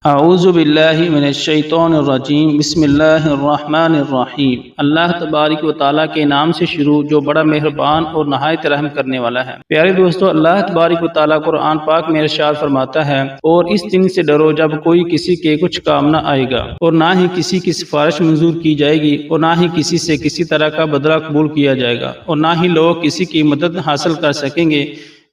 اعوذ باللہ من الشیطان الرجیم بسم اللہ الرحمن الرحیم۔ اللہ تبارک و تعالیٰ کے نام سے شروع جو بڑا مہربان اور نہایت رحم کرنے والا ہے۔ پیارے دوستو، اللہ تبارک و تعالیٰ قرآن پاک میں ارشاد فرماتا ہے، اور اس دن سے ڈرو جب کوئی کسی کے کچھ کام نہ آئے گا، اور نہ ہی کسی کی سفارش منظور کی جائے گی، اور نہ ہی کسی سے کسی طرح کا بدلہ قبول کیا جائے گا، اور نہ ہی لوگ کسی کی مدد حاصل کر سکیں گے۔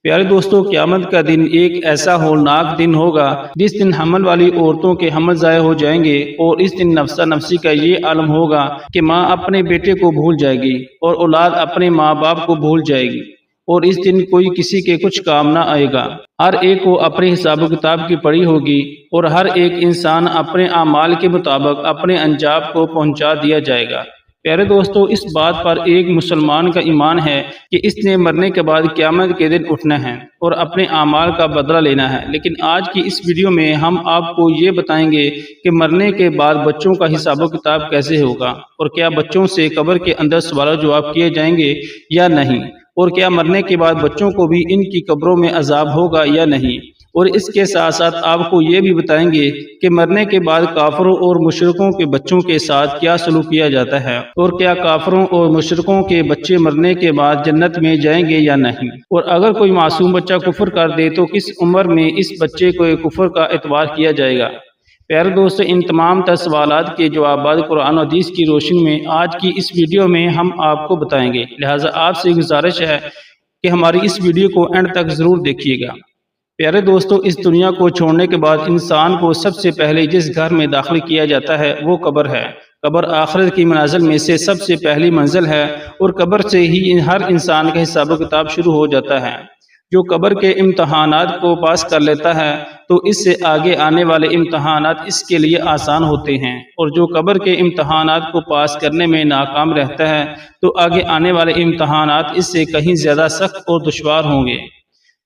پیارے دوستو، قیامت کا دن ایک ایسا ہولناک دن ہوگا جس دن حمل والی عورتوں کے حمل ضائع ہو جائیں گے، اور اس دن نفسا نفسی کا یہ عالم ہوگا کہ ماں اپنے بیٹے کو بھول جائے گی اور اولاد اپنے ماں باپ کو بھول جائے گی، اور اس دن کوئی کسی کے کچھ کام نہ آئے گا۔ ہر ایک کو اپنے حساب و کتاب کی پڑی ہوگی، اور ہر ایک انسان اپنے اعمال کے مطابق اپنے انجام کو پہنچا دیا جائے گا۔ پیارے دوستو، اس بات پر ایک مسلمان کا ایمان ہے کہ اس نے مرنے کے بعد قیامت کے دن اٹھنا ہے اور اپنے اعمال کا بدلہ لینا ہے۔ لیکن آج کی اس ویڈیو میں ہم آپ کو یہ بتائیں گے کہ مرنے کے بعد بچوں کا حساب و کتاب کیسے ہوگا، اور کیا بچوں سے قبر کے اندر سوال و جواب کیے جائیں گے یا نہیں، اور کیا مرنے کے بعد بچوں کو بھی ان کی قبروں میں عذاب ہوگا یا نہیں، اور اس کے ساتھ ساتھ آپ کو یہ بھی بتائیں گے کہ مرنے کے بعد کافروں اور مشرکوں کے بچوں کے ساتھ کیا سلوک کیا جاتا ہے، اور کیا کافروں اور مشرکوں کے بچے مرنے کے بعد جنت میں جائیں گے یا نہیں، اور اگر کوئی معصوم بچہ کفر کر دے تو کس عمر میں اس بچے کو کفر کا اعتبار کیا جائے گا۔ پیارے دوستو، ان تمام تر سوالات کے جوابات قرآن و حدیث کی روشنی میں آج کی اس ویڈیو میں ہم آپ کو بتائیں گے، لہٰذا آپ سے گزارش ہے کہ ہماری اس ویڈیو کو اینڈ تک ضرور دیکھیے گا۔ پیارے دوستو، اس دنیا کو چھوڑنے کے بعد انسان کو سب سے پہلے جس گھر میں داخل کیا جاتا ہے وہ قبر ہے۔ قبر آخرت کی منازل میں سے سب سے پہلی منزل ہے، اور قبر سے ہی ہر انسان کا حساب و کتاب شروع ہو جاتا ہے۔ جو قبر کے امتحانات کو پاس کر لیتا ہے تو اس سے آگے آنے والے امتحانات اس کے لیے آسان ہوتے ہیں، اور جو قبر کے امتحانات کو پاس کرنے میں ناکام رہتا ہے تو آگے آنے والے امتحانات اس سے کہیں زیادہ سخت اور دشوار ہوں گے۔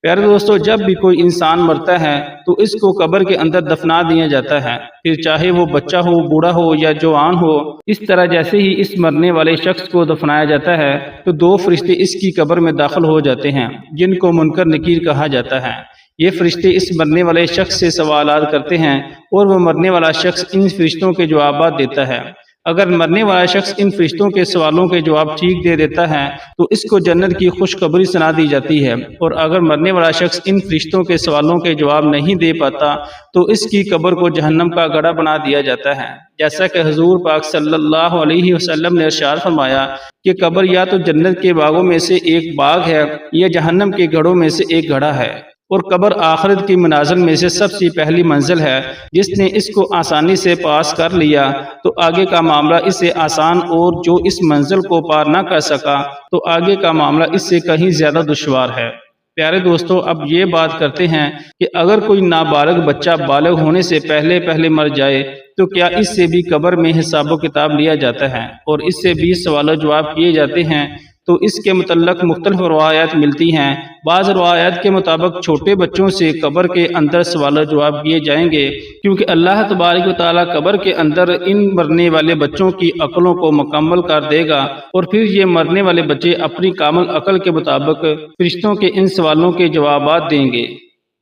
پیارے دوستو، جب بھی کوئی انسان مرتا ہے تو اس کو قبر کے اندر دفنا دیا جاتا ہے، پھر چاہے وہ بچہ ہو، بوڑھا ہو یا جوان ہو۔ اس طرح جیسے ہی اس مرنے والے شخص کو دفنایا جاتا ہے تو دو فرشتے اس کی قبر میں داخل ہو جاتے ہیں جن کو منکر نکیر کہا جاتا ہے۔ یہ فرشتے اس مرنے والے شخص سے سوالات کرتے ہیں، اور وہ مرنے والا شخص ان فرشتوں کے جوابات دیتا ہے۔ اگر مرنے والا شخص ان فرشتوں کے سوالوں کے جواب ٹھیک دے دیتا ہے تو اس کو جنت کی خوشخبری سنا دی جاتی ہے، اور اگر مرنے والا شخص ان فرشتوں کے سوالوں کے جواب نہیں دے پاتا تو اس کی قبر کو جہنم کا گڑھا بنا دیا جاتا ہے۔ جیسا کہ حضور پاک صلی اللہ علیہ وسلم نے ارشاد فرمایا کہ قبر یا تو جنت کے باغوں میں سے ایک باغ ہے یا جہنم کے گڑھوں میں سے ایک گڑھا ہے، اور قبر آخرت کی منازل میں سے سب سے پہلی منزل ہے۔ جس نے اس کو آسانی سے پاس کر لیا تو آگے کا معاملہ اس سے آسان، اور جو اس منزل کو پار نہ کر سکا تو آگے کا معاملہ اس سے کہیں زیادہ دشوار ہے۔ پیارے دوستو، اب یہ بات کرتے ہیں کہ اگر کوئی نابالغ بچہ بالغ ہونے سے پہلے مر جائے تو کیا اس سے بھی قبر میں حساب و کتاب لیا جاتا ہے، اور اس سے بھی سوال و جواب کیے جاتے ہیں؟ تو اس کے متعلق مختلف روایات ملتی ہیں۔ بعض روایات کے مطابق چھوٹے بچوں سے قبر کے اندر سوال و جواب کیے جائیں گے، کیونکہ اللہ تبارک و تعالیٰ قبر کے اندر ان مرنے والے بچوں کی عقلوں کو مکمل کر دے گا، اور پھر یہ مرنے والے بچے اپنی کامل عقل کے مطابق فرشتوں کے ان سوالوں کے جوابات دیں گے۔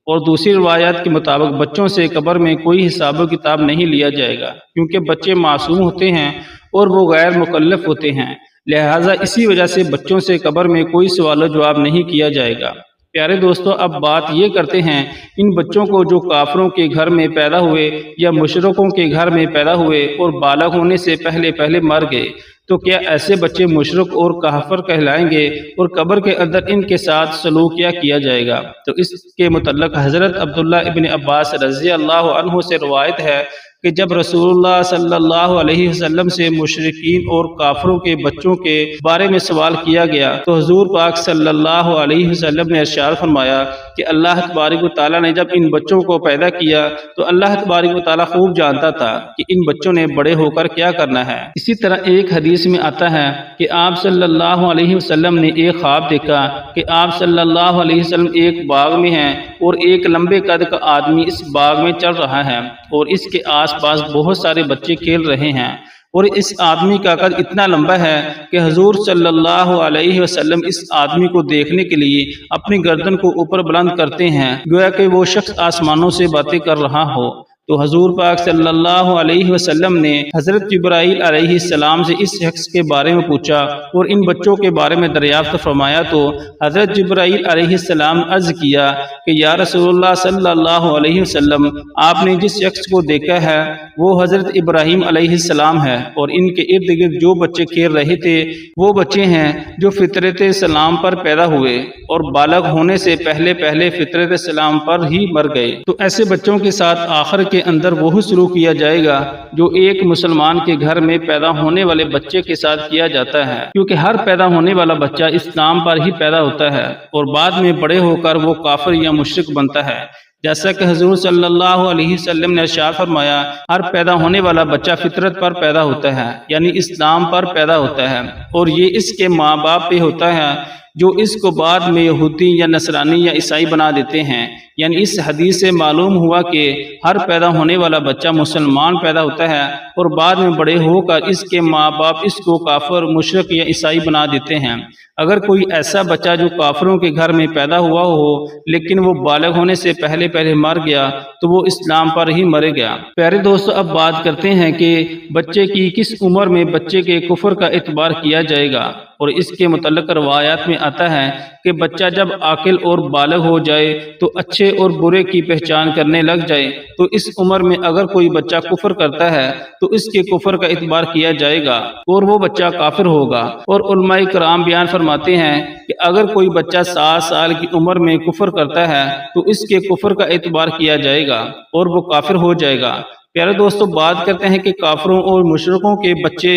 اور دوسری روایات کے مطابق بچوں سے قبر میں کوئی حساب و کتاب نہیں لیا جائے گا، کیونکہ بچے معصوم ہوتے ہیں اور وہ غیر مکلف ہوتے ہیں، لہٰذا اسی وجہ سے بچوں سے قبر میں کوئی سوال و جواب نہیں کیا جائے گا۔ پیارے دوستو، اب بات یہ کرتے ہیں ان بچوں کو جو کافروں کے گھر میں پیدا ہوئے یا مشرکوں کے گھر میں پیدا ہوئے اور بالغ ہونے سے پہلے مر گئے، تو کیا ایسے بچے مشرک اور کافر کہلائیں گے، اور قبر کے اندر ان کے ساتھ سلوک کیا جائے گا؟ تو اس کے متعلق حضرت عبداللہ ابن عباس رضی اللہ عنہ سے روایت ہے کہ جب رسول اللہ صلی اللہ علیہ وسلم سے مشرکین اور کافروں کے بچوں کے بارے میں سوال کیا گیا تو حضور پاک صلی اللہ علیہ وسلم نے ارشاد فرمایا کہ اللہ تبارک و تعالیٰ نے جب ان بچوں کو پیدا کیا تو اللہ تبارک و تعالیٰ خوب جانتا تھا کہ ان بچوں نے بڑے ہو کر کیا کرنا ہے۔ اسی طرح ایک حدیث میں آتا ہے کہ آپ صلی اللہ علیہ وسلم نے ایک خواب دیکھا کہ آپ صلی اللہ علیہ وسلم ایک باغ میں ہیں، اور ایک لمبے قد کا آدمی اس باغ میں چل رہا ہے، اور اس کے آس پاس بہت سارے بچے کھیل رہے ہیں، اور اس آدمی کا قد اتنا لمبا ہے کہ حضور صلی اللہ علیہ وسلم اس آدمی کو دیکھنے کے لیے اپنی گردن کو اوپر بلند کرتے ہیں، گویا کہ وہ شخص آسمانوں سے باتیں کر رہا ہو۔ تو حضور پاک صلی اللہ علیہ وسلم نے حضرت جبرائیل علیہ السلام سے اس شخص کے بارے میں پوچھا اور ان بچوں کے بارے میں دریافت فرمایا تو حضرت جبرائیل علیہ السلام عرض کیا کہ یا رسول اللہ صلی اللہ علیہ وسلم، آپ نے جس شخص کو دیکھا ہے وہ حضرت ابراہیم علیہ السلام ہے، اور ان کے ارد گرد جو بچے کھیل رہے تھے وہ بچے ہیں جو فطرت اسلام پر پیدا ہوئے اور بالغ ہونے سے پہلے فطرت اسلام پر ہی مر گئے۔ تو ایسے بچوں کے ساتھ آخر کے اندر وہی سلوک کیا جائے گا جو ایک مسلمان کے گھر میں پیدا ہونے والے بچے کے ساتھ کیا جاتا ہے، کیونکہ ہر پیدا ہونے والا بچہ اسلام پر ہی پیدا ہوتا ہے اور بعد میں بڑے ہو کر وہ کافر یا مشرک بنتا ہے، جیسا کہ حضور صلی اللہ علیہ وسلم نے ارشاد فرمایا، ہر پیدا ہونے والا بچہ فطرت پر پیدا ہوتا ہے، یعنی اسلام پر پیدا ہوتا ہے، اور یہ اس کے ماں باپ پہ ہوتا ہے جو اس کو بعد میں یہودی یا نصرانی یا عیسائی بنا دیتے ہیں۔ یعنی اس حدیث سے معلوم ہوا کہ ہر پیدا ہونے والا بچہ مسلمان پیدا ہوتا ہے اور بعد میں بڑے ہو کر اس کے ماں باپ اس کو کافر، مشرک یا عیسائی بنا دیتے ہیں۔ اگر کوئی ایسا بچہ جو کافروں کے گھر میں پیدا ہوا ہو لیکن وہ بالغ ہونے سے پہلے مر گیا تو وہ اسلام پر ہی مر گیا۔ پیارے دوستو، اب بات کرتے ہیں کہ بچے کی کس عمر میں بچے کے کفر کا اعتبار کیا جائے گا، اور اس کے متعلق روایات میں آتا ہے کہ بچہ جب عاقل اور بالغ ہو جائے تو اچھے اور برے کی پہچان کرنے لگ جائے، تو اس عمر میں اگر کوئی بچہ کفر کرتا ہے تو اس کے کفر کا اعتبار کیا جائے گا اور وہ بچہ کافر ہوگا۔ اور علماء کرام بیان فرماتے ہیں کہ اگر کوئی بچہ 7 سال کی عمر میں کفر کرتا ہے تو اس کے کفر کا اعتبار کیا جائے گا اور وہ کافر ہو جائے گا۔ پیارے دوستو، بات کرتے ہیں کہ کافروں اور مشرکوں کے بچے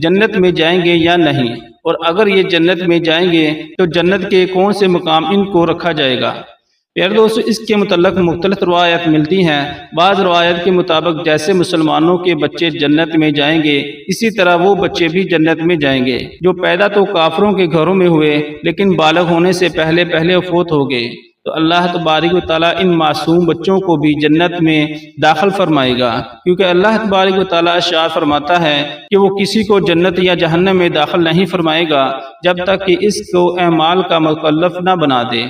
جنت میں جائیں گے یا نہیں، اور اگر یہ جنت میں جائیں گے تو جنت کے کون سے مقام ان کو رکھا جائے گا۔ پیارے دوستو، اس کے متعلق مختلف روایات ملتی ہیں۔ بعض روایت کے مطابق جیسے مسلمانوں کے بچے جنت میں جائیں گے اسی طرح وہ بچے بھی جنت میں جائیں گے جو پیدا تو کافروں کے گھروں میں ہوئے لیکن بالغ ہونے سے پہلے فوت ہو گئے، تو اللہ تبارک و تعالیٰ ان معصوم بچوں کو بھی جنت میں داخل فرمائے گا، کیونکہ اللہ تبارک و تعالیٰ ارشاد فرماتا ہے کہ وہ کسی کو جنت یا جہنم میں داخل نہیں فرمائے گا جب تک کہ اس کو اعمال کا مکلف نہ بنا دے،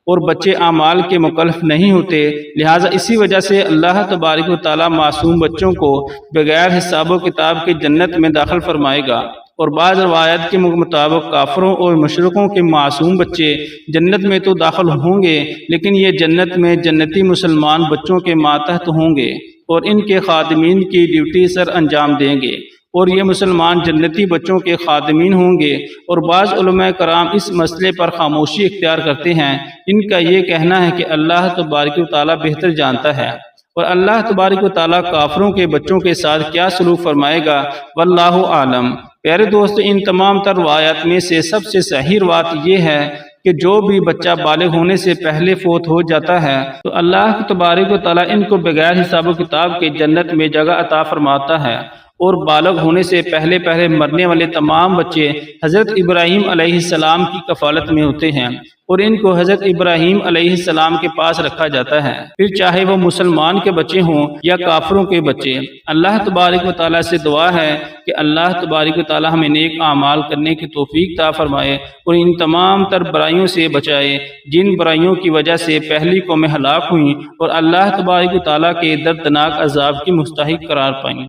اور بچے اعمال کے مکلف نہیں ہوتے، لہٰذا اسی وجہ سے اللہ تبارک و تعالیٰ معصوم بچوں کو بغیر حساب و کتاب کے جنت میں داخل فرمائے گا۔ اور بعض روایت کے مطابق کافروں اور مشرکوں کے معصوم بچے جنت میں تو داخل ہوں گے لیکن یہ جنت میں جنتی مسلمان بچوں کے ماتحت ہوں گے اور ان کے خادمین کی ڈیوٹی سر انجام دیں گے، اور یہ مسلمان جنتی بچوں کے خادمین ہوں گے۔ اور بعض علماء کرام اس مسئلے پر خاموشی اختیار کرتے ہیں، ان کا یہ کہنا ہے کہ اللہ تبارک و تعالیٰ بہتر جانتا ہے، اور اللہ تبارک و تعالیٰ کافروں کے بچوں کے ساتھ کیا سلوک فرمائے گا، واللہ عالم۔ پیارے دوست، ان تمام تر روایات میں سے سب سے صحیح روایت یہ ہے کہ جو بھی بچہ بالغ ہونے سے پہلے فوت ہو جاتا ہے تو اللہ تبارک و تعالیٰ ان کو بغیر حساب و کتاب کے جنت میں جگہ عطا فرماتا ہے، اور بالغ ہونے سے پہلے مرنے والے تمام بچے حضرت ابراہیم علیہ السلام کی کفالت میں ہوتے ہیں اور ان کو حضرت ابراہیم علیہ السلام کے پاس رکھا جاتا ہے، پھر چاہے وہ مسلمان کے بچے ہوں یا کافروں کے بچے۔ اللہ تبارک و تعالیٰ سے دعا ہے کہ اللہ تبارک و تعالیٰ ہمیں نیک اعمال کرنے کی توفیق عطا فرمائے اور ان تمام تر برائیوں سے بچائے جن برائیوں کی وجہ سے پہلی قومیں ہلاک ہوئیں اور اللہ تبارک و تعالیٰ کے دردناک عذاب کی مستحق قرار پائیں۔